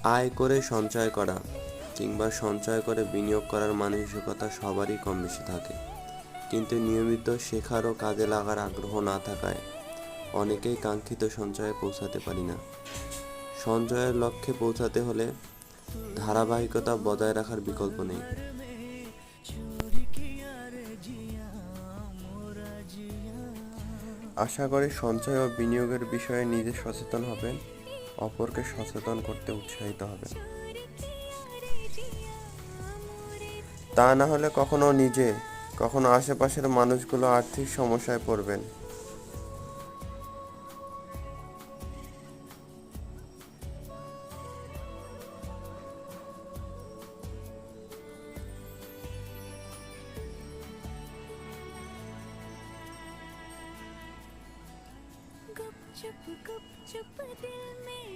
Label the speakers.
Speaker 1: আয় করে সঞ্চয় করা কিংবা সঞ্চয় করে বিনিয়োগ করার মানসিকতা সবারই কম বেশি থাকে, কিন্তু নিয়মিত শেখার ও কাজে লাগার আগ্রহ না থাকায় অনেকেই কাঙ্ক্ষিত সঞ্চয়ে পৌঁছাতে পারি না। সঞ্চয়ের লক্ষ্যে পৌঁছাতে হলে ধারাবাহিকতা বজায় রাখার বিকল্প নেই। আশা করি সঞ্চয় ও বিনিয়োগের বিষয়ে নিজে সচেতন হবেন, অপরকে সচেতন করতে উৎসাহিত হবেন। তা না হলে কখনো নিজে, কখনো আশেপাশের মানুষগুলো আর্থিক সমস্যায় পড়বেন।
Speaker 2: गुपचुप गुपचुप दिल में